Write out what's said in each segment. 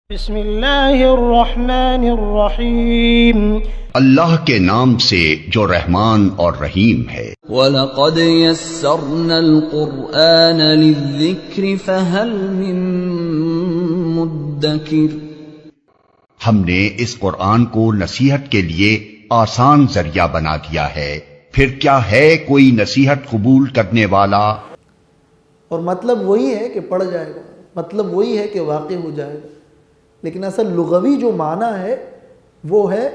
بسم اللہ الرحمن الرحیم، اللہ کے نام سے جو رحمان اور رحیم ہے۔ وَلَقَدْ يَسَّرْنَا الْقُرْآنَ لِلذِّكْرِ فَهَلْ مِن مُدَّكِرٍ۔ ہم نے اس قرآن کو نصیحت کے لیے آسان ذریعہ بنا دیا ہے، پھر کیا ہے کوئی نصیحت قبول کرنے والا؟ اور مطلب وہی ہے کہ پڑھ جائے گا، مطلب وہی ہے کہ واقع ہو جائے گا، لیکن اصل لغوی جو معنی ہے وہ ہے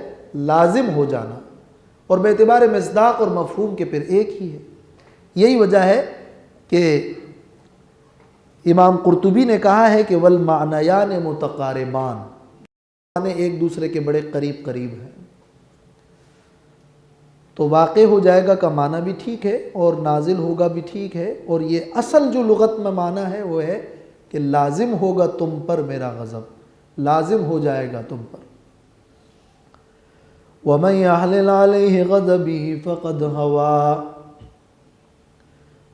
لازم ہو جانا، اور بے اعتبار مصداق اور مفہوم کے پھر ایک ہی ہے۔ یہی وجہ ہے کہ امام قرطبی نے کہا ہے کہ والمعنیان متقاربان، معنی ایک دوسرے کے بڑے قریب قریب ہیں۔ تو واقع ہو جائے گا کا معنی بھی ٹھیک ہے اور نازل ہوگا بھی ٹھیک ہے، اور یہ اصل جو لغت میں معنی ہے وہ ہے کہ لازم ہوگا تم پر میرا غضب، لازم ہو جائے گا تم پر۔ وَمَن يَحْلِلْ عَلَيْهِ غَضَبِي فَقَدْ هَوَىٰ،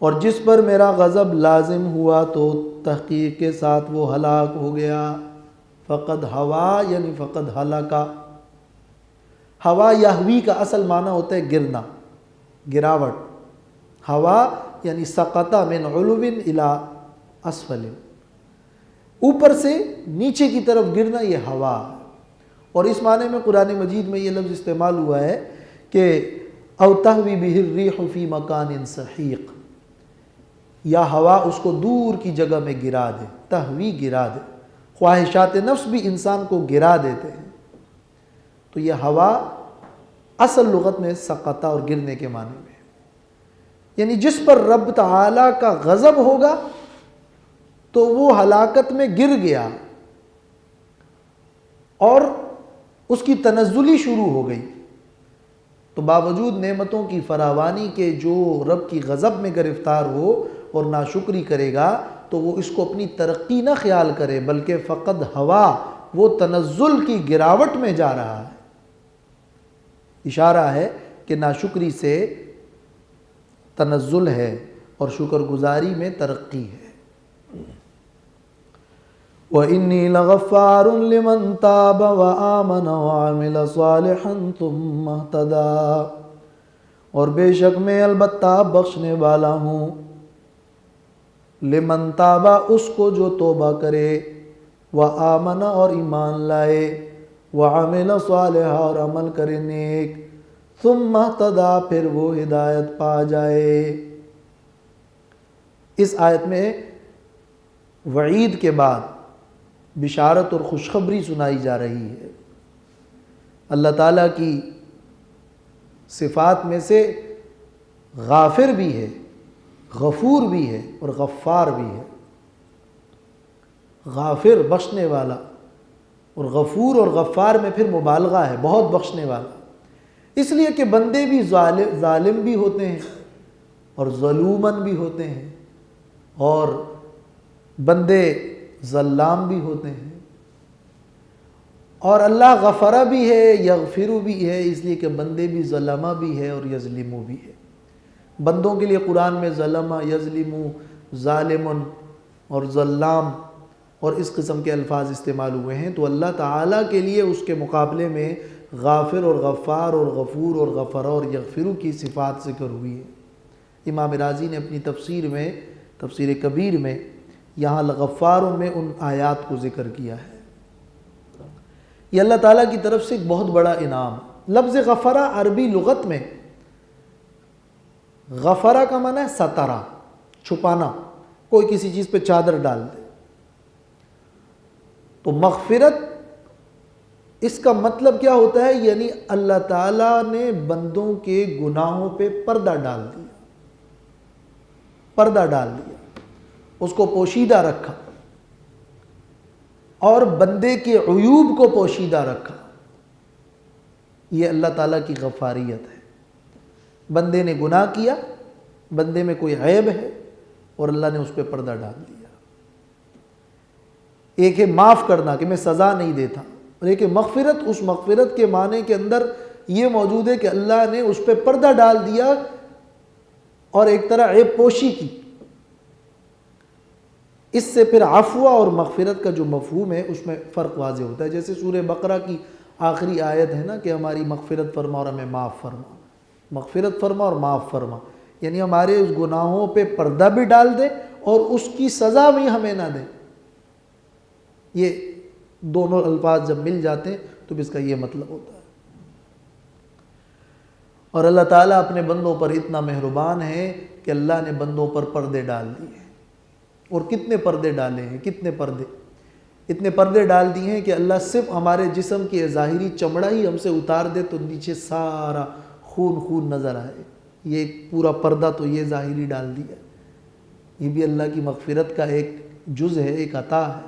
اور جس پر میرا غضب لازم ہوا تو تحقیق کے ساتھ وہ ہلاک ہو گیا۔ فقد ہوا یعنی فقد ہلاکا۔ ہوا یہوی کا اصل معنی ہوتا ہے گرنا، گراوٹ۔ ہوا یعنی سقط من علو الی اسفل، اوپر سے نیچے کی طرف گرنا، یہ ہوا۔ اور اس معنی میں قرآن مجید میں یہ لفظ استعمال ہوا ہے کہ او تہوی بہ الریح فی مکان سحیق، یا ہوا اس کو دور کی جگہ میں گرا دے، تہوی گرا دے۔ خواہشات نفس بھی انسان کو گرا دیتے ہیں، تو یہ ہوا اصل لغت میں سقطہ اور گرنے کے معنی میں، یعنی جس پر رب تعالیٰ کا غضب ہوگا تو وہ ہلاکت میں گر گیا اور اس کی تنزلی شروع ہو گئی۔ تو باوجود نعمتوں کی فراوانی کے جو رب کی غضب میں گرفتار ہو اور ناشکری کرے گا تو وہ اس کو اپنی ترقی نہ خیال کرے، بلکہ فقد ہوا، وہ تنزل کی گراوٹ میں جا رہا ہے۔ اشارہ ہے کہ ناشکری سے تنزل ہے اور شکر گزاری میں ترقی ہے۔ وَإِنِّي لَغَفَّارٌ لِمَن تَابَ وَآمَنَ وَعَمِلَ صَالِحًا ثُمَّ اهْتَدَىٰ، اور بے شک میں البتہ بخشنے والا ہوں لمن تابا، اس کو جو توبہ کرے، وآمن اور ایمان لائے، وعمل صالحا اور عمل کرے نیک، ثم اهتدیٰ پھر وہ ہدایت پا جائے۔ اس آیت میں وعید کے بعد بشارت اور خوشخبری سنائی جا رہی ہے۔ اللہ تعالیٰ کی صفات میں سے غافر بھی ہے، غفور بھی ہے اور غفار بھی ہے۔ غافر بخشنے والا، اور غفور اور غفار میں پھر مبالغہ ہے، بہت بخشنے والا، اس لیے کہ بندے بھی ظالم بھی ہوتے ہیں اور ظلومن بھی ہوتے ہیں، اور بندے ظلام بھی ہوتے ہیں، اور اللہ غفرہ بھی ہے، یغفر بھی ہے، اس لیے کہ بندے بھی ظلمہ بھی ہے اور یظلمو بھی ہے۔ بندوں کے لیے قرآن میں ظلمہ، یظلمو، ظالم اور ظلام اور اس قسم کے الفاظ استعمال ہوئے ہیں، تو اللہ تعالیٰ کے لیے اس کے مقابلے میں غافر اور غفار اور غفور اور غفرہ اور یغفر کی صفات ذکر ہوئی ہے۔ امام رازی نے اپنی تفسیر میں، تفسیر کبیر میں، یہاں غفاروں میں ان آیات کو ذکر کیا ہے۔ یہ اللہ تعالیٰ کی طرف سے ایک بہت بڑا انعام۔ لفظ غفرہ عربی لغت میں، غفرہ کا معنی ہے سترہ، چھپانا، کوئی کسی چیز پہ چادر ڈال دے۔ تو مغفرت اس کا مطلب کیا ہوتا ہے؟ یعنی اللہ تعالیٰ نے بندوں کے گناہوں پہ پردہ ڈال دیا، پردہ ڈال دیا، اس کو پوشیدہ رکھا، اور بندے کے عیوب کو پوشیدہ رکھا۔ یہ اللہ تعالیٰ کی غفاریت ہے۔ بندے نے گناہ کیا، بندے میں کوئی عیب ہے، اور اللہ نے اس پہ پردہ ڈال دیا۔ ایک ہے معاف کرنا کہ میں سزا نہیں دیتا، اور ایک ہے مغفرت۔ اس مغفرت کے معنی کے اندر یہ موجود ہے کہ اللہ نے اس پہ پردہ ڈال دیا اور ایک طرح عیب پوشی کی۔ اس سے پھر عفو اور مغفرت کا جو مفہوم ہے اس میں فرق واضح ہوتا ہے. جیسے سورہ بقرہ کی آخری آیت ہے نا کہ ہماری مغفرت فرما اور ہمیں معاف فرما. مغفرت فرما اور معاف فرما یعنی ہمارے اس گناہوں پہ پردہ بھی ڈال دے اور اس کی سزا بھی ہمیں نہ دے. یہ دونوں الفاظ جب مل جاتے ہیں تو اس کا یہ مطلب ہوتا ہے. اور اللہ تعالیٰ اپنے بندوں پر اتنا مہربان ہے کہ اللہ نے بندوں پر پردے ڈال دیے. اور کتنے پردے ڈالے ہیں, کتنے پردے, اتنے پردے ڈال دیے ہیں کہ اللہ صرف ہمارے جسم کی ظاہری چمڑا ہی ہم سے اتار دے تو نیچے سارا خون خون نظر آئے. یہ ایک پورا پردہ تو یہ ظاہری ڈال دیا. یہ بھی اللہ کی مغفرت کا ایک جز ہے, ایک عطا ہے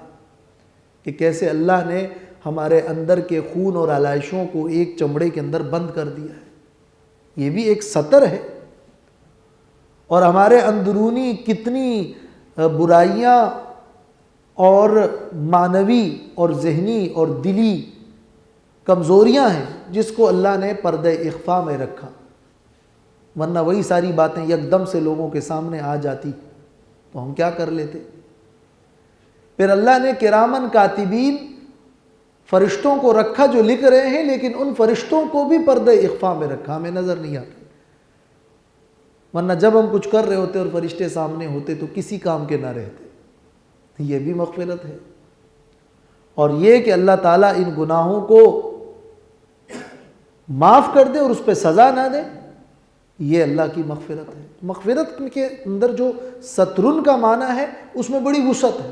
کہ کیسے اللہ نے ہمارے اندر کے خون اور علائشوں کو ایک چمڑے کے اندر بند کر دیا ہے. یہ بھی ایک ستر ہے. اور ہمارے اندرونی کتنی برائیاں اور معنوی اور ذہنی اور دلی کمزوریاں ہیں جس کو اللہ نے پردہ اخفاء میں رکھا, ورنہ وہی ساری باتیں یکدم سے لوگوں کے سامنے آ جاتی تو ہم کیا کر لیتے. پھر اللہ نے کرامن کاتبین فرشتوں کو رکھا جو لکھ رہے ہیں, لیکن ان فرشتوں کو بھی پردہ اخفاء میں رکھا, ہمیں نظر نہیں آتا. ورنہ جب ہم کچھ کر رہے ہوتے اور فرشتے سامنے ہوتے تو کسی کام کے نہ رہتے. یہ بھی مغفرت ہے. اور یہ کہ اللہ تعالیٰ ان گناہوں کو معاف کر دے اور اس پہ سزا نہ دے, یہ اللہ کی مغفرت ہے. مغفرت کے اندر جو سترن کا معنی ہے اس میں بڑی وسعت ہے.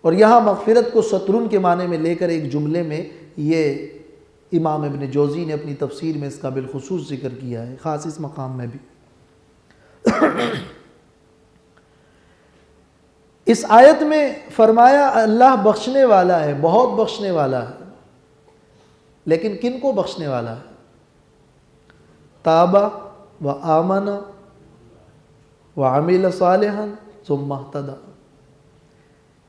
اور یہاں مغفرت کو سترن کے معنی میں لے کر ایک جملے میں یہ امام ابن جوزی نے اپنی تفسیر میں اس کا بالخصوص ذکر کیا ہے, خاص اس مقام میں بھی. اس آیت میں فرمایا اللہ بخشنے والا ہے, بہت بخشنے والا ہے. لیکن کن کو بخشنے والا ہے؟ تابا و آمن و عمل صالحا ثم اہتدی.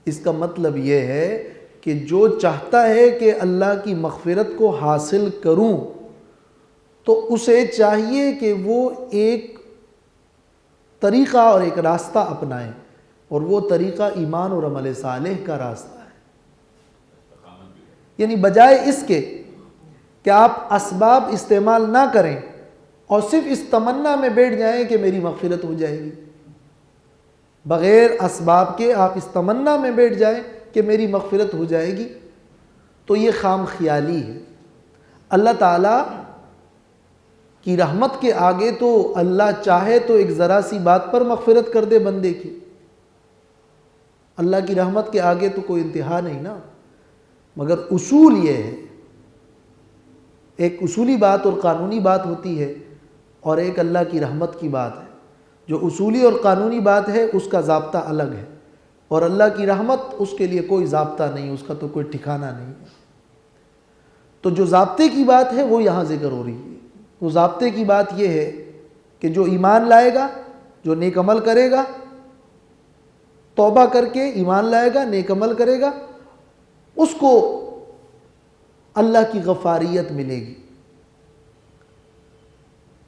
اس کا مطلب یہ ہے کہ جو چاہتا ہے کہ اللہ کی مغفرت کو حاصل کروں تو اسے چاہیے کہ وہ ایک طریقہ اور ایک راستہ اپنائے, اور وہ طریقہ ایمان اور عمل صالح کا راستہ ہے. یعنی بجائے اس کے کہ آپ اسباب استعمال نہ کریں اور صرف اس تمنا میں بیٹھ جائیں کہ میری مغفرت ہو جائے گی, بغیر اسباب کے آپ اس تمنا میں بیٹھ جائیں کہ میری مغفرت ہو جائے گی, تو یہ خام خیالی ہے. اللہ تعالیٰ کی رحمت کے آگے تو اللہ چاہے تو ایک ذرا سی بات پر مغفرت کر دے بندے کی. اللہ کی رحمت کے آگے تو کوئی انتہا نہیں نا. مگر اصول یہ ہے, ایک اصولی بات اور قانونی بات ہوتی ہے, اور ایک اللہ کی رحمت کی بات ہے. جو اصولی اور قانونی بات ہے اس کا ضابطہ الگ ہے, اور اللہ کی رحمت اس کے لیے کوئی ضابطہ نہیں, اس کا تو کوئی ٹھکانہ نہیں ہے. تو جو ضابطے کی بات ہے وہ یہاں ذکر ہو رہی ہے. وہ ضابطے کی بات یہ ہے کہ جو ایمان لائے گا, جو نیک عمل کرے گا, توبہ کر کے ایمان لائے گا, نیک عمل کرے گا, اس کو اللہ کی غفاریت ملے گی.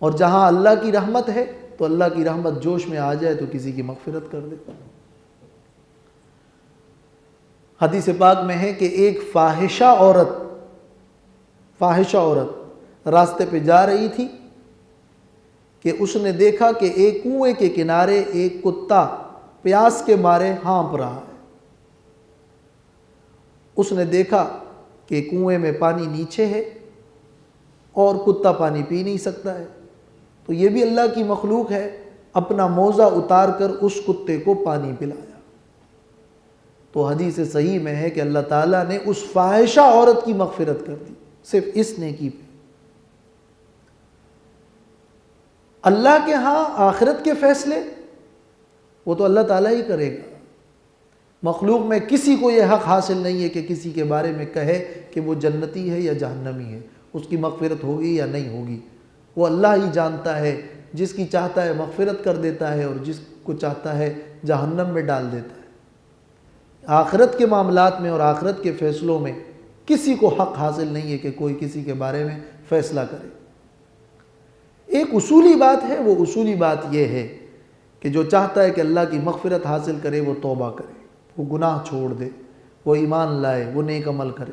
اور جہاں اللہ کی رحمت ہے تو اللہ کی رحمت جوش میں آ جائے تو کسی کی مغفرت کر دے. حدیث پاک میں ہے کہ ایک فاحشہ عورت راستے پہ جا رہی تھی کہ اس نے دیکھا کہ ایک کنویں کے کنارے ایک کتا پیاس کے مارے ہانپ رہا ہے. اس نے دیکھا کہ کنویں میں پانی نیچے ہے اور کتا پانی پی نہیں سکتا ہے, تو یہ بھی اللہ کی مخلوق ہے, اپنا موزہ اتار کر اس کتے کو پانی پلایا. تو حدیث صحیح میں ہے کہ اللہ تعالیٰ نے اس فاحشہ عورت کی مغفرت کر دی صرف اس نیکی پہ. اللہ کے ہاں آخرت کے فیصلے وہ تو اللہ تعالیٰ ہی کرے گا. مخلوق میں کسی کو یہ حق حاصل نہیں ہے کہ کسی کے بارے میں کہے کہ وہ جنتی ہے یا جہنمی ہے, اس کی مغفرت ہوگی یا نہیں ہوگی. وہ اللہ ہی جانتا ہے, جس کی چاہتا ہے مغفرت کر دیتا ہے اور جس کو چاہتا ہے جہنم میں ڈال دیتا ہے. آخرت کے معاملات میں اور آخرت کے فیصلوں میں کسی کو حق حاصل نہیں ہے کہ کوئی کسی کے بارے میں فیصلہ کرے. ایک اصولی بات ہے, وہ اصولی بات یہ ہے کہ جو چاہتا ہے کہ اللہ کی مغفرت حاصل کرے وہ توبہ کرے، وہ گناہ چھوڑ دے، وہ ایمان لائے، وہ نیک عمل کرے۔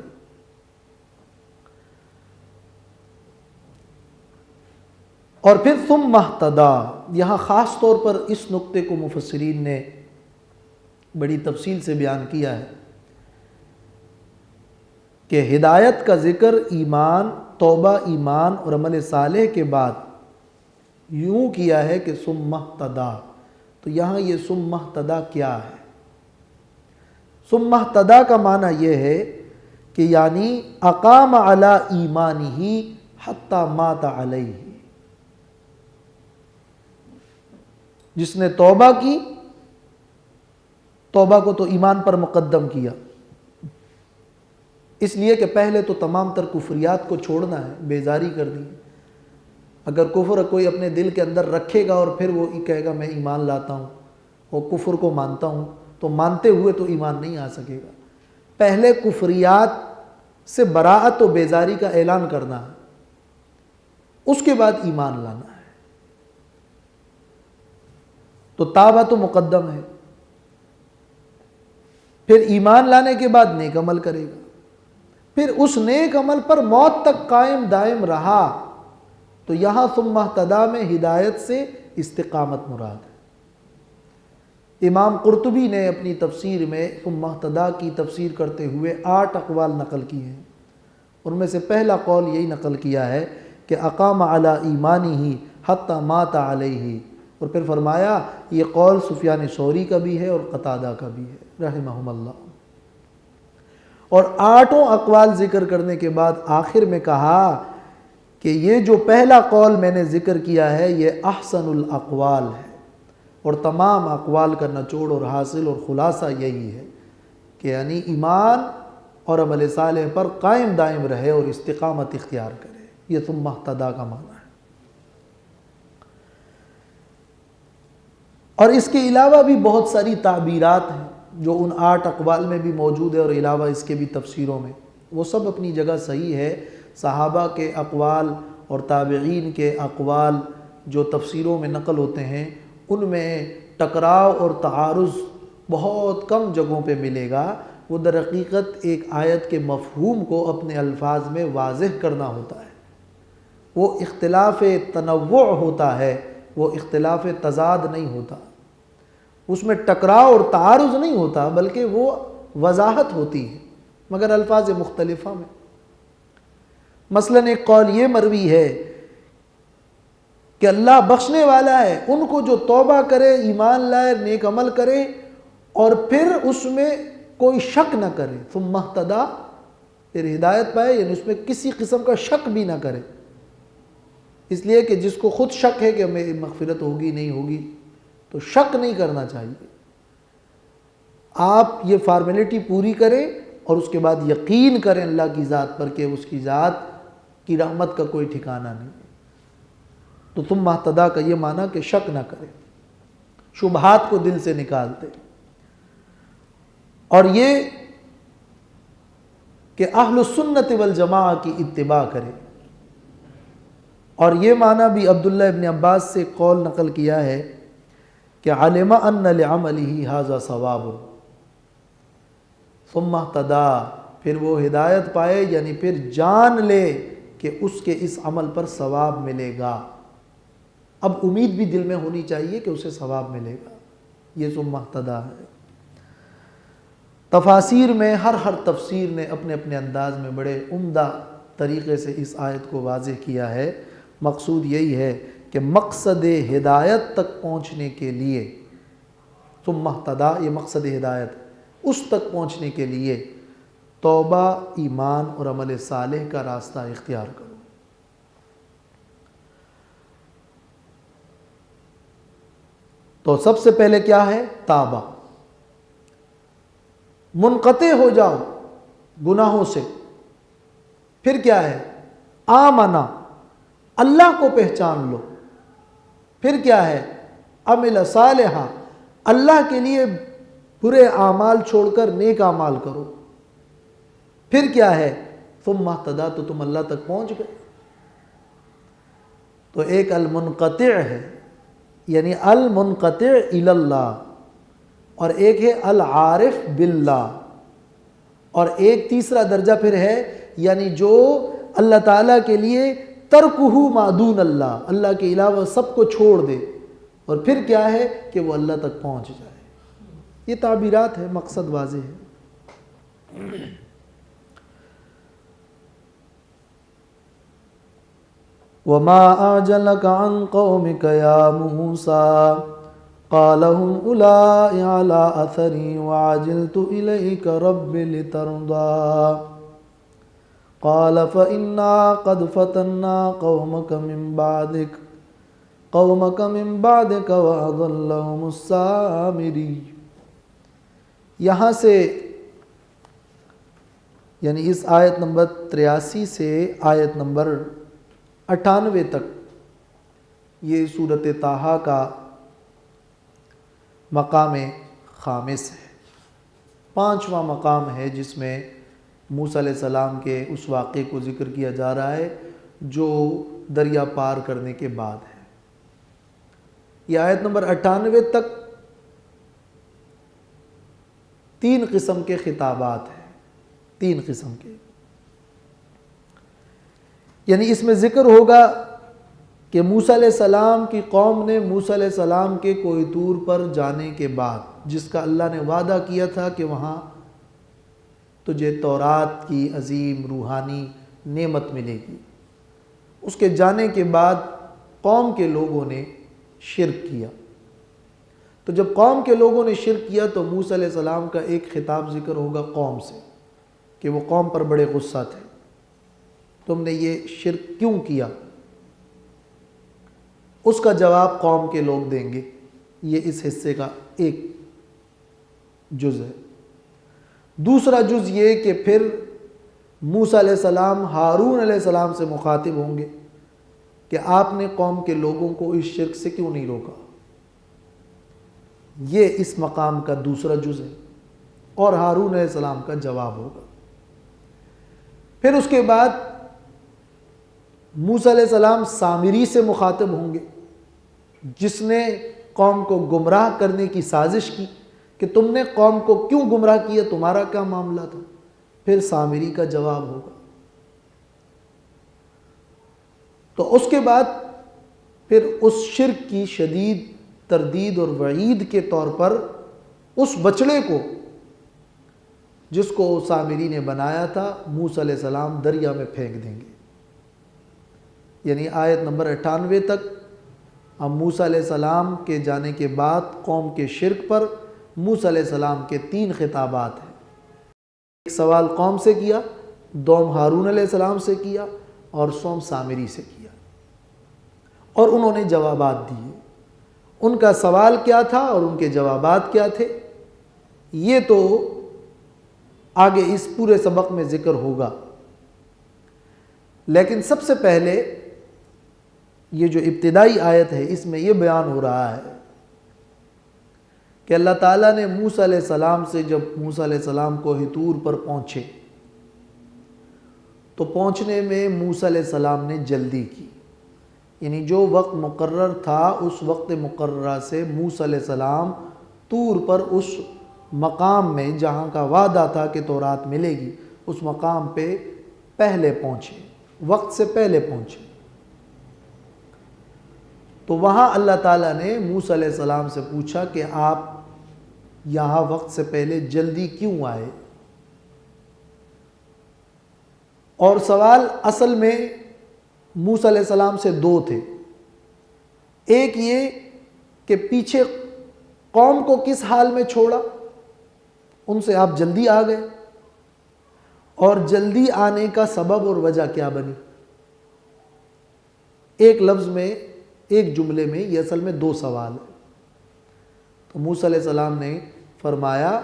اور پھر ثم اہتدی، یہاں خاص طور پر اس نقطے کو مفسرین نے بڑی تفصیل سے بیان کیا ہے کہ ہدایت کا ذکر ایمان، توبہ، ایمان اور عمل صالح کے بعد یوں کیا ہے کہ ثم اہتدی، تو یہاں یہ ثم اہتدی کیا ہے؟ ثم اہتدی کا معنی یہ ہے کہ یعنی اقام علی ایمانہ حتی مات علیہ، جس نے توبہ کی، توبہ کو تو ایمان پر مقدم کیا، اس لیے کہ پہلے تو تمام تر کفریات کو چھوڑنا ہے، بیزاری کرنی ہے۔ اگر کفر کوئی اپنے دل کے اندر رکھے گا اور پھر وہ کہے گا میں ایمان لاتا ہوں اور کفر کو مانتا ہوں، تو مانتے ہوئے تو ایمان نہیں آ سکے گا۔ پہلے کفریات سے براءت و بیزاری کا اعلان کرنا ہے، اس کے بعد ایمان لانا ہے۔ تو توبہ تو مقدم ہے، پھر ایمان لانے کے بعد نیک عمل کرے گا، پھر اس نیک عمل پر موت تک قائم دائم رہا، تو یہاں ثم اہتدی میں ہدایت سے استقامت مراد ہے۔ امام قرطبی نے اپنی تفسیر میں ثم اہتدی کی تفسیر کرتے ہوئے 8 اقوال نقل کیے ہیں، ان میں سے پہلا قول یہی نقل کیا ہے کہ اقام علی ایمانہ حتی مات علیہ، اور پھر فرمایا یہ قول سفیان ثوری کا بھی ہے اور قتادہ کا بھی ہے رحمہم اللہ۔ اور 8 اقوال ذکر کرنے کے بعد آخر میں کہا کہ یہ جو پہلا قول میں نے ذکر کیا ہے یہ احسن الاقوال ہے، اور تمام اقوال کا نچوڑ اور حاصل اور خلاصہ یہی ہے کہ یعنی ایمان اور عمل صالح پر قائم دائم رہے اور استقامت اختیار کرے، یہ ثم اہتدی کا معنی ہے۔ اور اس کے علاوہ بھی بہت ساری تعبیرات ہیں جو ان 8 اقوال میں بھی موجود ہے اور علاوہ اس کے بھی تفسیروں میں، وہ سب اپنی جگہ صحیح ہے۔ صحابہ کے اقوال اور تابعین کے اقوال جو تفسیروں میں نقل ہوتے ہیں ان میں ٹکراؤ اور تعارض بہت کم جگہوں پہ ملے گا۔ وہ در حقیقت ایک آیت کے مفہوم کو اپنے الفاظ میں واضح کرنا ہوتا ہے، وہ اختلاف تنوع ہوتا ہے، وہ اختلاف تضاد نہیں ہوتا، اس میں ٹکراؤ اور تعارض نہیں ہوتا بلکہ وہ وضاحت ہوتی ہے مگر الفاظ مختلفہ میں۔ مثلا ایک قول یہ مروی ہے کہ اللہ بخشنے والا ہے ان کو جو توبہ کرے، ایمان لائے، نیک عمل کرے اور پھر اس میں کوئی شک نہ کرے، ثم اہتدی، پھر ہدایت پائے، یعنی اس میں کسی قسم کا شک بھی نہ کرے، اس لیے کہ جس کو خود شک ہے کہ میری مغفرت ہوگی نہیں ہوگی تو شک نہیں کرنا چاہیے۔ آپ یہ فارمیلٹی پوری کریں اور اس کے بعد یقین کریں اللہ کی ذات پر کہ اس کی ذات کی رحمت کا کوئی ٹھکانہ نہیں۔ تو ثم اہتدی کا یہ معنی کہ شک نہ کرے، شبہات کو دل سے نکالتے، اور یہ کہ اہل السنت والجماعہ کی اتباع کرے۔ اور یہ معنی بھی عبداللہ ابن عباس سے قول نقل کیا ہے کہ علم ان لعملہ ھذا ثواب، ثم اہتدی، پھر وہ ہدایت پائے یعنی پھر جان لے کہ اس کے اس عمل پر ثواب ملے گا، اب امید بھی دل میں ہونی چاہیے کہ اسے ثواب ملے گا، یہ ثم اہتدی ہے۔ تفاسیر میں ہر تفسیر نے اپنے اپنے انداز میں بڑے عمدہ طریقے سے اس آیت کو واضح کیا ہے۔ مقصود یہی ہے کہ مقصد ہدایت تک پہنچنے کے لیے ثم اہتدی، یہ مقصد ہدایت، اس تک پہنچنے کے لیے توبہ، ایمان اور عمل صالح کا راستہ اختیار کرو۔ تو سب سے پہلے کیا ہے؟ توبہ، منقطع ہو جاؤ گناہوں سے۔ پھر کیا ہے؟ آمنا، اللہ کو پہچان لو۔ پھر کیا ہے؟ عمل صالحہ، اللہ کے لیے برے اعمال چھوڑ کر نیک اعمال کرو۔ پھر کیا ہے؟ ثم اہتدی، تو تم اللہ تک پہنچ گئے۔ تو ایک المنقطع ہے، یعنی المنقطع الی اللہ، اور ایک ہے العارف باللہ، اور ایک تیسرا درجہ پھر ہے یعنی جو اللہ تعالیٰ کے لیے ترکہ ما دون اللہ، اللہ کے علاوہ سب کو چھوڑ دے، اور پھر کیا ہے کہ وہ اللہ تک پہنچ جائے۔ یہ تعبیرات ہے، مقصد واضح ہے۔ وَمَا أَعْجَلَكَ عَنْ قَوْمِكَ يَا مُوسَىٰ قَالَ هُمْ أُولَٰئِكَ عَلَىٰ أَثَرِي وَعَجِلْتُ إِلَيْكَ رَبِّ لِتَرْضَىٰ قَالَ فَإِنَّا قَدْ فَتَنَّا قَوْمَكَ مِن بَعْدِكَ وَأَضَلَّهُمُ السَّامِرِيُّ۔ یہاں سے یعنی اس آیت نمبر 83 سے آیت نمبر 98 تک یہ سورۃ طٰہٰ کا مقام خامس ہے، 5واں مقام ہے جس میں موسیٰ علیہ السلام کے اس واقعے کو ذکر کیا جا رہا ہے جو دریا پار کرنے کے بعد ہے۔ یہ آیت نمبر 98 تک 3 قسم کے خطابات ہیں، 3 قسم کے، یعنی اس میں ذکر ہوگا کہ موسیٰ علیہ السلام کی قوم نے موسیٰ علیہ السلام کے کوہ طور پر جانے کے بعد، جس کا اللہ نے وعدہ کیا تھا کہ وہاں تجھے تورات کی عظیم روحانی نعمت ملے گی، اس کے جانے کے بعد قوم کے لوگوں نے شرک کیا۔ تو جب قوم کے لوگوں نے شرک کیا تو موسیٰ علیہ السلام کا ایک خطاب ذکر ہوگا قوم سے کہ وہ قوم پر بڑے غصہ تھے، تم نے یہ شرک کیوں کیا؟ اس کا جواب قوم کے لوگ دیں گے۔ یہ اس حصے کا ایک جز ہے۔ دوسرا جز یہ کہ پھر موسیٰ علیہ السلام ہارون علیہ السلام سے مخاطب ہوں گے کہ آپ نے قوم کے لوگوں کو اس شرک سے کیوں نہیں روکا۔ یہ اس مقام کا دوسرا جز ہے، اور ہارون علیہ السلام کا جواب ہوگا۔ پھر اس کے بعد موسیٰ علیہ السلام سامری سے مخاطب ہوں گے جس نے قوم کو گمراہ کرنے کی سازش کی کہ تم نے قوم کو کیوں گمراہ کیا، تمہارا کیا معاملہ تھا۔ پھر سامری کا جواب ہوگا۔ تو اس کے بعد پھر اس شرک کی شدید تردید اور وعید کے طور پر اس بچڑے کو جس کو سامری نے بنایا تھا موسیٰ علیہ السلام دریا میں پھینک دیں گے۔ یعنی آیت نمبر 98 تک اب موسیٰ علیہ السلام کے جانے کے بعد قوم کے شرک پر موسیٰ علیہ السلام کے 3 خطابات ہیں۔ ایک سوال قوم سے کیا، دوم ہارون علیہ السلام سے کیا، اور سوم سامری سے کیا، اور انہوں نے جوابات دیے۔ ان کا سوال کیا تھا اور ان کے جوابات کیا تھے یہ تو آگے اس پورے سبق میں ذکر ہوگا، لیکن سب سے پہلے یہ جو ابتدائی آیت ہے اس میں یہ بیان ہو رہا ہے کہ اللہ تعالیٰ نے موسیٰ علیہ السلام سے جب موسیٰ علیہ السلام کوہ طور پر پہنچے تو پہنچنے میں موسیٰ علیہ السلام نے جلدی کی، یعنی جو وقت مقرر تھا اس وقت مقررہ سے موسیٰ علیہ السلام طور پر اس مقام میں جہاں کا وعدہ تھا کہ تورات ملے گی اس مقام پہ پہلے پہنچے، وقت سے پہلے پہنچے۔ تو وہاں اللہ تعالیٰ نے موسیٰ علیہ السلام سے پوچھا کہ آپ یہاں وقت سے پہلے جلدی کیوں آئے؟ اور سوال اصل میں موسیٰ علیہ السلام سے 2 تھے۔ ایک یہ کہ پیچھے قوم کو کس حال میں چھوڑا، ان سے آپ جلدی آ گئے، اور جلدی آنے کا سبب اور وجہ کیا بنی۔ ایک لفظ میں، ایک جملے میں یہ اصل میں 2 سوال ہیں۔ تو موسیٰ علیہ السلام نے فرمایا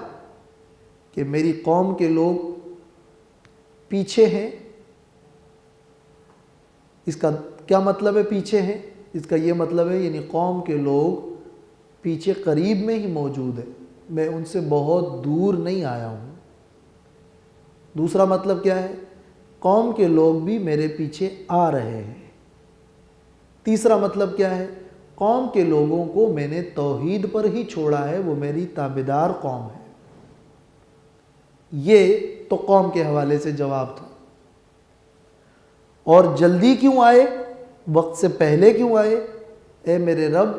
کہ میری قوم کے لوگ پیچھے ہیں۔ اس کا کیا مطلب ہے پیچھے ہیں؟ اس کا یہ مطلب ہے یعنی قوم کے لوگ پیچھے قریب میں ہی موجود ہیں، میں ان سے بہت دور نہیں آیا ہوں۔ دوسرا مطلب کیا ہے؟ قوم کے لوگ بھی میرے پیچھے آ رہے ہیں۔ تیسرا مطلب کیا ہے؟ قوم کے لوگوں کو میں نے توحید پر ہی چھوڑا ہے، وہ میری تابعدار قوم ہے۔ یہ تو قوم کے حوالے سے جواب تھا۔ اور جلدی کیوں آئے، وقت سے پہلے کیوں آئے؟ اے میرے رب،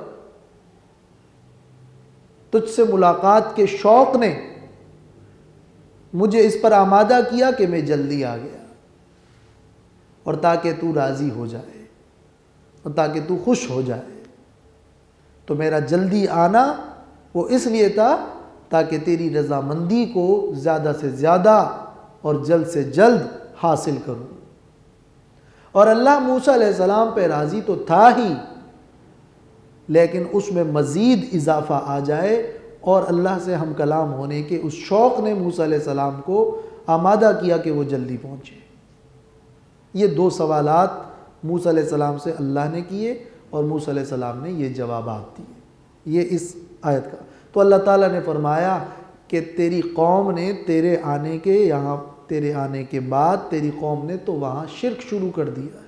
تجھ سے ملاقات کے شوق نے مجھے اس پر آمادہ کیا کہ میں جلدی آ گیا، اور تاکہ تو راضی ہو جائے اور تاکہ تو خوش ہو جائے۔ تو میرا جلدی آنا وہ اس لیے تھا تاکہ تیری رضامندی کو زیادہ سے زیادہ اور جلد سے جلد حاصل کروں۔ اور اللہ موسیٰ علیہ السلام پہ راضی تو تھا ہی، لیکن اس میں مزید اضافہ آ جائے، اور اللہ سے ہم کلام ہونے کے اس شوق نے موسیٰ علیہ السلام کو آمادہ کیا کہ وہ جلدی پہنچے۔ یہ دو سوالات موسیٰ علیہ السلام سے اللہ نے کیے، اور موسیٰ علیہ السلام نے یہ جوابات دیے۔ یہ اس آیت کا تو اللہ تعالیٰ نے فرمایا کہ تیری قوم نے تیرے آنے کے بعد تیری قوم نے تو وہاں شرک شروع کر دیا ہے،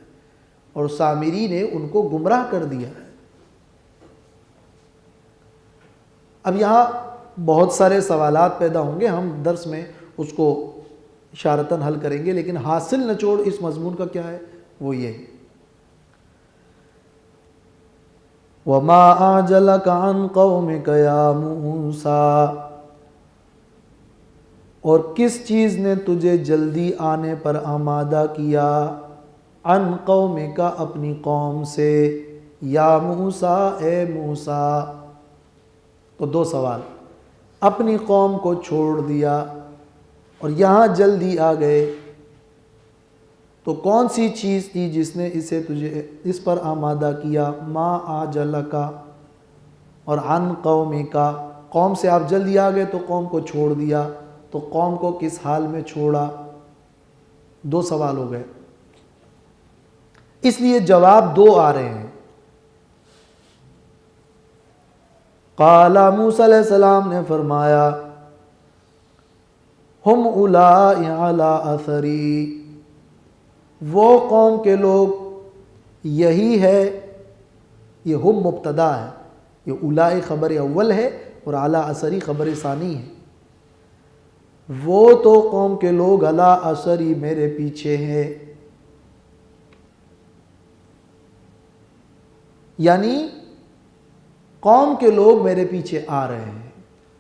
اور سامری نے ان کو گمراہ کر دیا ہے۔ اب یہاں بہت سارے سوالات پیدا ہوں گے، ہم درس میں اس کو اشارتاً حل کریں گے، لیکن حاصل نچوڑ اس مضمون کا کیا ہے؟ وہ یہ ہے وَمَا أَعْجَلَكَ عَنْ قَوْمِكَ يَا مُوسَىٰ، اور کس چیز نے تجھے جلدی آنے پر آمادہ کیا، عن قومک، اپنی قوم سے، یا موسیٰ، اے موسیٰ۔ تو دو سوال، اپنی قوم کو چھوڑ دیا اور یہاں جلدی آ گئے، تو کون سی چیز تھی جس نے تجھے اس پر آمادہ کیا؟ ما آجلک، اور عن قومک، قوم سے آپ جلدی آ گئے تو قوم کو چھوڑ دیا، تو قوم کو کس حال میں چھوڑا؟ دو سوال ہو گئے، اس لیے جواب دو آ رہے ہیں۔ قال موسیٰ علیہ السلام نے فرمایا ہم اولائی علی اثری، وہ قوم کے لوگ، یہی ہے، یہ ہم مبتدا ہے، یہ اولائی خبر اول ہے اور علی اثری خبر ثانی ہے۔ وہ تو قوم کے لوگ علی اثری، میرے پیچھے ہیں، یعنی قوم کے لوگ میرے پیچھے آ رہے ہیں۔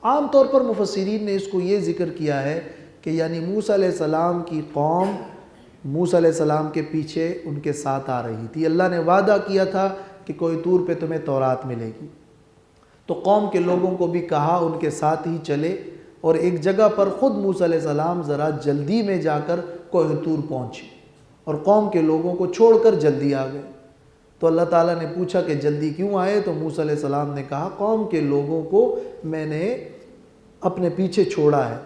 عام طور پر مفسرین نے اس کو یہ ذکر کیا ہے کہ یعنی موسیٰ علیہ السلام کی قوم موسیٰ علیہ السلام کے پیچھے ان کے ساتھ آ رہی تھی۔ اللہ نے وعدہ کیا تھا کہ کوئی طور پہ تمہیں تورات ملے گی، تو قوم کے لوگوں کو بھی کہا ان کے ساتھ ہی چلے، اور ایک جگہ پر خود موسیٰ علیہ السلام ذرا جلدی میں جا کر کوہ طور پہنچے، اور قوم کے لوگوں کو چھوڑ کر جلدی آ گئے۔ تو اللہ تعالیٰ نے پوچھا کہ جلدی کیوں آئے؟ تو موسیٰ علیہ السلام نے کہا قوم کے لوگوں کو میں نے اپنے پیچھے چھوڑا ہے۔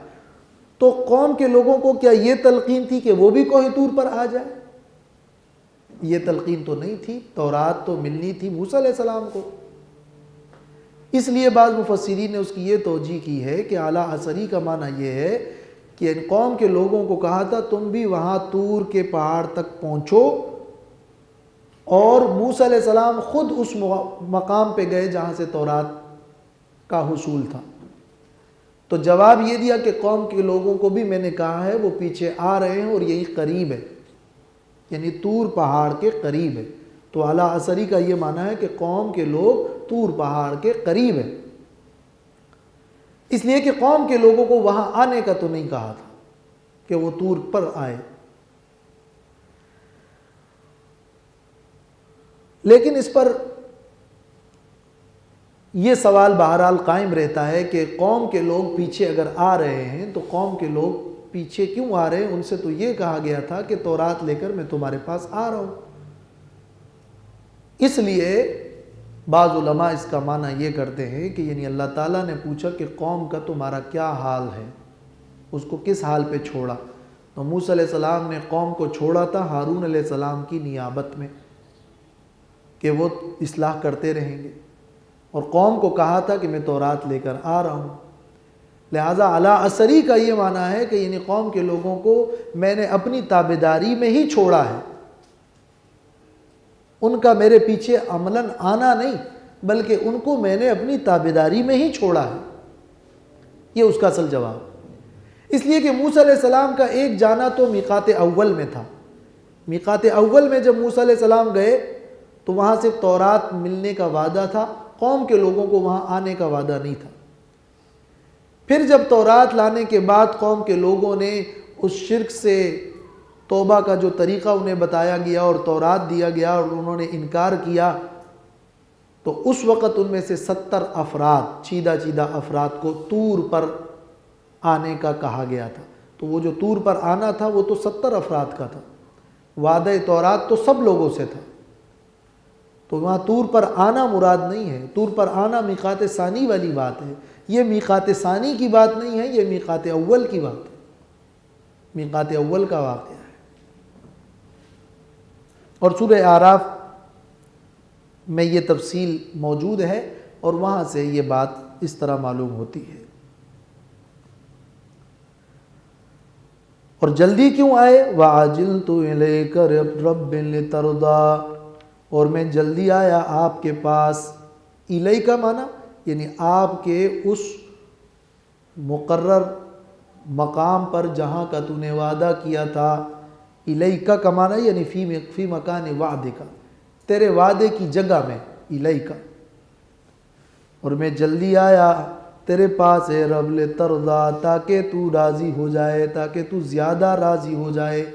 تو قوم کے لوگوں کو کیا یہ تلقین تھی کہ وہ بھی کوہ طور پر آ جائے؟ یہ تلقین تو نہیں تھی، تورات تو ملنی تھی موسیٰ علیہ السلام کو۔ اس لیے بعض مفسرین نے اس کی یہ توجیہ کی ہے کہ اعلیٰ اثری کا معنی یہ ہے کہ ان قوم کے لوگوں کو کہا تھا تم بھی وہاں طور کے پہاڑ تک پہنچو، اور موسیٰ علیہ السلام خود اس مقام پہ گئے جہاں سے تورات کا حصول تھا۔ تو جواب یہ دیا کہ قوم کے لوگوں کو بھی میں نے کہا ہے وہ پیچھے آ رہے ہیں، اور یہی قریب ہے، یعنی طور پہاڑ کے قریب ہے۔ تو اعلیٰ اثری کا یہ معنی ہے کہ قوم کے لوگ طور پہاڑ کے قریب ہیں، اس لیے کہ قوم کے لوگوں کو وہاں آنے کا تو نہیں کہا تھا کہ وہ طور پر آئے۔ لیکن اس پر یہ سوال بہرحال قائم رہتا ہے کہ قوم کے لوگ پیچھے اگر آ رہے ہیں تو قوم کے لوگ پیچھے کیوں آ رہے ہیں؟ ان سے تو یہ کہا گیا تھا کہ تورات لے کر میں تمہارے پاس آ رہا ہوں۔ اس لیے بعض علماء اس کا معنی یہ کرتے ہیں کہ یعنی اللہ تعالیٰ نے پوچھا کہ قوم کا تمہارا کیا حال ہے، اس کو کس حال پہ چھوڑا؟ تو موسیٰ علیہ السلام نے قوم کو چھوڑا تھا ہارون علیہ السلام کی نیابت میں کہ وہ اصلاح کرتے رہیں گے، اور قوم کو کہا تھا کہ میں تورات لے کر آ رہا ہوں۔ لہٰذا اعلیٰ اثری کا یہ معنی ہے کہ یعنی قوم کے لوگوں کو میں نے اپنی تابعداری میں ہی چھوڑا ہے، ان کا میرے پیچھے عملاً آنا نہیں، بلکہ ان کو میں نے اپنی تابعداری میں ہی چھوڑا ہے۔ یہ اس کا اصل جواب۔ اس لیے کہ موسیٰ علیہ السلام کا ایک جانا تو میقات اول میں تھا۔ میقات اول میں جب موسیٰ علیہ السلام گئے تو وہاں صرف تورات ملنے کا وعدہ تھا، قوم کے لوگوں کو وہاں آنے کا وعدہ نہیں تھا۔ پھر جب تورات لانے کے بعد قوم کے لوگوں نے اس شرک سے توبہ کا جو طریقہ انہیں بتایا گیا اور تورات دیا گیا اور انہوں نے انکار کیا، تو اس وقت ان میں سے 70 افراد، چیدہ افراد کو طور پر آنے کا کہا گیا تھا۔ تو وہ جو طور پر آنا تھا وہ تو 70 افراد کا تھا، وعدہ تورات تو سب لوگوں سے تھا۔ تو وہاں طور پر آنا مراد نہیں ہے، طور پر آنا میقات ثانی والی بات ہے۔ یہ میقات ثانی کی بات نہیں ہے، یہ میقات اول کی بات ہے، میقات اول کا واقعہ ہے۔ اور سورہ اعراف میں یہ تفصیل موجود ہے اور وہاں سے یہ بات اس طرح معلوم ہوتی ہے۔ اور جلدی کیوں آئے؟ وَعَجِلْتُ إِلَيْكَ رَبِّ لِتَرْضَىٰ، اور میں جلدی آیا آپ کے پاس۔ الیک کا معنی یعنی آپ کے اس مقرر مقام پر جہاں کا تو نے وعدہ کیا تھا۔ الیک کا معنی یعنی فی مکان وعدک، تیرے وعدے کی جگہ میں، الیک۔ اور میں جلدی آیا تیرے پاس اے رب لترضیٰ، تاکہ تو راضی ہو جائے، تاکہ تو زیادہ راضی ہو جائے۔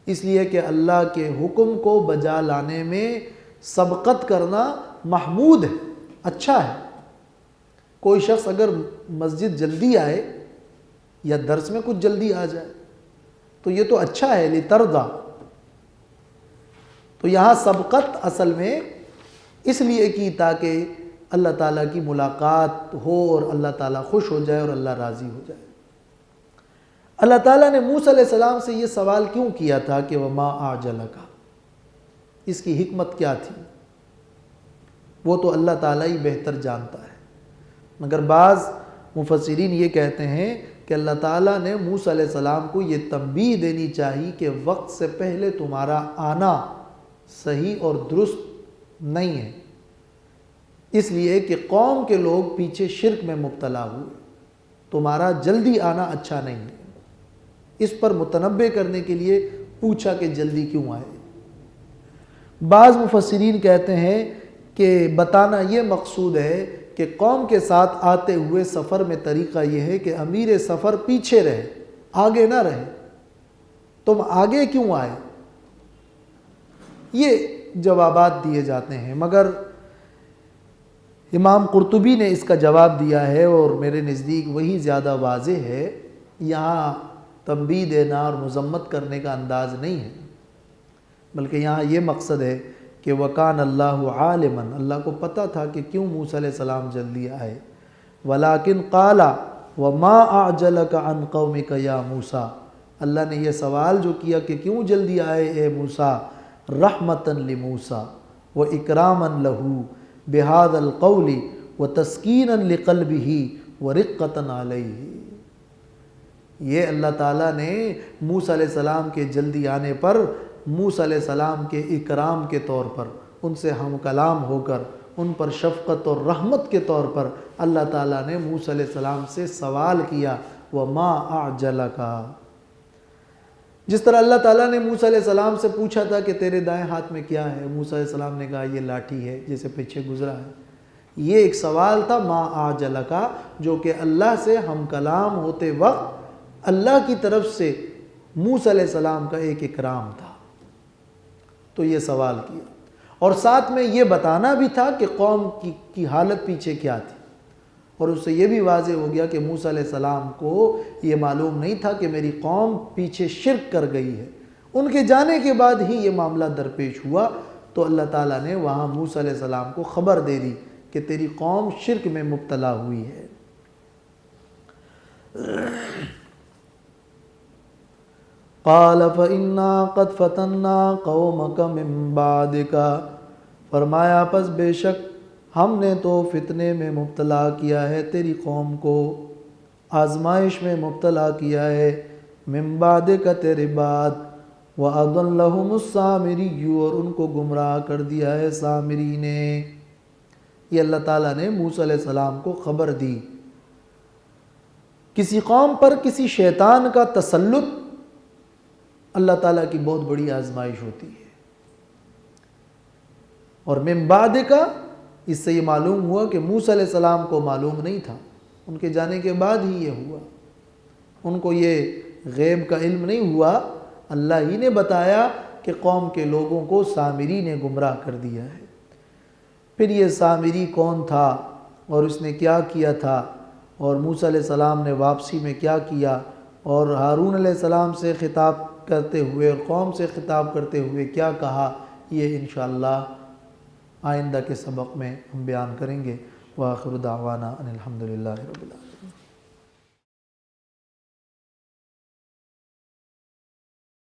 اس لیے کہ اللہ کے حکم کو بجا لانے میں سبقت کرنا محمود ہے، اچھا ہے۔ کوئی شخص اگر مسجد جلدی آئے یا درس میں کچھ جلدی آ جائے تو یہ تو اچھا ہے، لترضیٰ۔ تو یہاں سبقت اصل میں اس لیے کی تاکہ اللہ تعالیٰ کی ملاقات ہو اور اللہ تعالیٰ خوش ہو جائے اور اللہ راضی ہو جائے۔ اللہ تعالیٰ نے موسیٰ علیہ السلام سے یہ سوال کیوں کیا تھا کہ وَمَا أَعْجَلَكَ، اس کی حکمت کیا تھی؟ وہ تو اللہ تعالیٰ ہی بہتر جانتا ہے۔ مگر بعض مفسرین یہ کہتے ہیں کہ اللہ تعالیٰ نے موسیٰ علیہ السلام کو یہ تنبیہ دینی چاہیے کہ وقت سے پہلے تمہارا آنا صحیح اور درست نہیں ہے، اس لیے کہ قوم کے لوگ پیچھے شرک میں مبتلا ہوئے، تمہارا جلدی آنا اچھا نہیں ہے۔ اس پر متنبہ کرنے کے لیے پوچھا کہ جلدی کیوں آئے۔ بعض مفسرین کہتے ہیں کہ بتانا یہ مقصود ہے کہ قوم کے ساتھ آتے ہوئے سفر میں طریقہ یہ ہے کہ امیر سفر پیچھے رہے، آگے نہ رہے، تم آگے کیوں آئے؟ یہ جوابات دیے جاتے ہیں، مگر امام قرطبی نے اس کا جواب دیا ہے اور میرے نزدیک وہی زیادہ واضح ہے۔ یہاں تنبیہ دینا اور مذمت کرنے کا انداز نہیں ہے، بلکہ یہاں یہ مقصد ہے کہ وَكَانَ اللَّهُ عَالِمًا، اللہ کو پتہ تھا کہ کیوں موسیٰ علیہ السلام جلدی آئے۔ وَلَكِنْ قَالَ وَمَا أَعْجَلَكَ عَنْ قَوْمِكَ يَا مُوسَىٰ، اللہ نے یہ سوال جو کیا کہ کیوں جلدی آئے اے موسیٰ، رحمتاً لموسیٰ وإکراماً لہ بہذا القول وتسکیناً لقلبہ ورقۃ علیہ، یہ اللہ تعالیٰ نے موسیٰ علیہ السلام کے جلدی آنے پر موسیٰ علیہ السلام کے اکرام کے طور پر، ان سے ہم کلام ہو کر ان پر شفقت اور رحمت کے طور پر اللہ تعالیٰ نے موسیٰ علیہ السلام سے سوال کیا وَمَا أَعْجَلَكَ۔ جس طرح اللہ تعالیٰ نے موسیٰ علیہ السلام سے پوچھا تھا کہ تیرے دائیں ہاتھ میں کیا ہے، موسیٰ علیہ السلام نے کہا یہ لاٹھی ہے جسے پیچھے گزرا ہے۔ یہ ایک سوال تھا ما أعجلك، جو کہ اللہ سے ہم کلام ہوتے وقت اللہ کی طرف سے موسیٰ علیہ السلام کا ایک اکرام تھا، تو یہ سوال کیا، اور ساتھ میں یہ بتانا بھی تھا کہ قوم کی حالت پیچھے کیا تھی، اور اس سے یہ بھی واضح ہو گیا کہ موسیٰ علیہ السلام کو یہ معلوم نہیں تھا کہ میری قوم پیچھے شرک کر گئی ہے۔ ان کے جانے کے بعد ہی یہ معاملہ درپیش ہوا، تو اللہ تعالیٰ نے وہاں موسیٰ علیہ السلام کو خبر دے دی کہ تیری قوم شرک میں مبتلا ہوئی ہے۔ قال فإنا قد فتنا قومك من بعدك، فرمایا پس بے شک ہم نے تو فتنے میں مبتلا کیا ہے تیری قوم کو، آزمائش میں مبتلا کیا ہے، من بعدک تیرے بعد، وَأَضَلَّهُمُ السَّامِرِيُّ، اور ان کو گمراہ کر دیا ہے سامری نے۔ یہ اللہ تعالیٰ نے موسیٰ علیہ السلام کو خبر دی۔ کسی قوم پر کسی شیطان کا تسلط اللہ تعالیٰ کی بہت بڑی آزمائش ہوتی ہے۔ اور من بعد کا، اس سے یہ معلوم ہوا کہ موسیٰ علیہ السلام کو معلوم نہیں تھا، ان کے جانے کے بعد ہی یہ ہوا، ان کو یہ غیب کا علم نہیں ہوا، اللہ ہی نے بتایا کہ قوم کے لوگوں کو سامری نے گمراہ کر دیا ہے۔ پھر یہ سامری کون تھا اور اس نے کیا کیا تھا، اور موسیٰ علیہ السلام نے واپسی میں کیا کیا، اور ہارون علیہ السلام سے خطاب کرتے ہوئے اور قوم سے خطاب کرتے ہوئے کیا کہا، یہ انشاءاللہ آئندہ کے سبق میں ہم بیان کریں گے۔ وآخر دعوانا ان الحمدللہ رب العالمین۔